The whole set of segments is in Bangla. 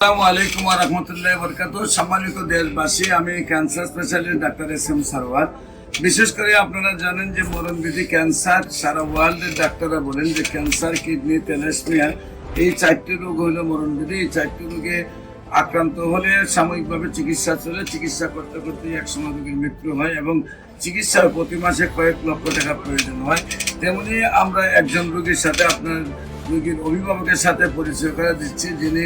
আসসালামু আলাইকুম ওয়া রাহমাতুল্লাহি ওয়া বারাকাতুহু। সম্মানিত দেশবাসী, আমি cancer specialist doctor SM. Sarwar. বিশেষ করে আপনারা জানেন যে মরণবিধি ক্যান্সার, সারা ওয়ার্ল্ডের ডাক্তাররা বলেন যে ক্যান্সার, কিডনি, থ্যালাসেমিয়া এই 4টি রোগ হলো মরণবিধি। এই 4টি রোগে আক্রান্ত হলে সাময়িকভাবে চিকিৎসা চলে, চিকিৎসা করতে করতে একসময় রোগীর মৃত্যু হয় এবং চিকিৎসার প্রতি মাসে কয়েক লক্ষ টাকা প্রয়োজন হয়। তেমনি আমরা একজন রোগীর সাথে আপনার রোগীর অভিভাবকের সাথে পরিচয় করে দিচ্ছি, যিনি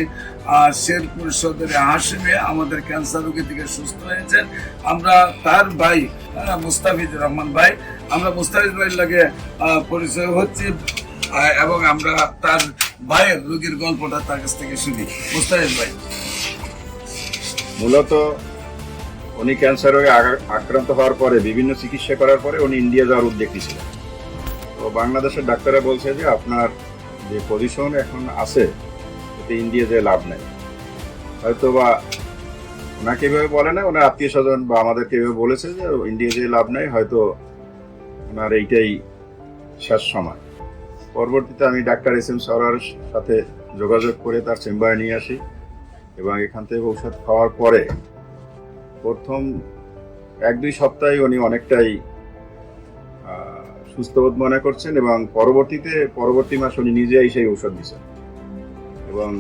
শেরপুর সদরে হাসিমে আমাদের ক্যান্সার রোগী থেকে সুস্থ হয়েছেন। আমরা তার ভাই মুস্তাফিজুর রহমান ভাই, আমরা মুস্তাফিজ ভাইয়ের লাগে পরিচয় হচ্ছি এবং আমরা তার ভাইয়ের রোগীর গল্পটা তার কাছ থেকে শুনি। মুস্তাফিজ ভাই, মূলত উনি ক্যান্সার রোগে আক্রান্ত হওয়ার পরে বিভিন্ন চিকিৎসা করার পরে উনি ইন্ডিয়া যাওয়ার উদ্যোগ নিয়েছিলেন। তো বাংলাদেশের ডাক্তাররা বলছে যে আপনার যে পজিশন এখন আছে এতে ইন্ডিয়া যেয়ে লাভ নেই। হয়তো বা ওনাকে এভাবে বলে না, ওনার আত্মীয় স্বজন বা আমাদেরকে এভাবে বলেছে যে ইন্ডিয়া যেয়ে লাভ নেই, হয়তো ওনার এইটাই শেষ সময়। পরবর্তীতে আমি ডাক্তার এস.এম. সারওয়ারের সাথে যোগাযোগ করে তার চেম্বারে নিয়ে আসি এবং এখান থেকে ঔষধ খাওয়ার পরে প্রথম 1-2 সপ্তাহে উনি অনেকটাই সুস্থবোধ মনে করছেন এবং পরবর্তী মাস উনি নিজেই সেই ঔষধ দিচ্ছেন এবং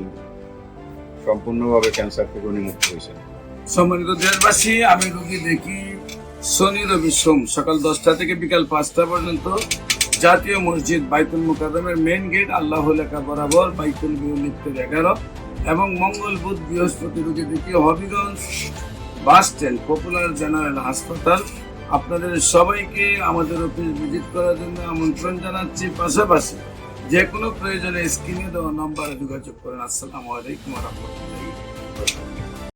সম্পূর্ণভাবে ক্যান্সার থেকে উনি মুক্ত হয়েছেন। সম্মানিত দেশবাসী, আমি রোগী দেখি শনি, রবি, সোম সকাল 10টা থেকে বিকাল 5টা পর্যন্ত জাতীয় মসজিদ বাইতুল মুকাররমের মেইন গেট আল্লাহ লেখা বরাবর বাইতুল বিউ লিফটের 11 এবং মঙ্গল, বুধ, বৃহস্পতি রোগী দেখি Habiganj bus stand popular general হাসপাতাল। আপনাদের সবাইকে আমাদের অফিস ভিজিট করার জন্য আমন্ত্রণ জানাচ্ছি। পাশাপাশি যে কোনো প্রয়োজনে স্ক্রিনে দেওয়া নম্বরে যোগাযোগ করেন। আসসালামু আলাইকুম ওয়া রাহমাতুল্লাহি।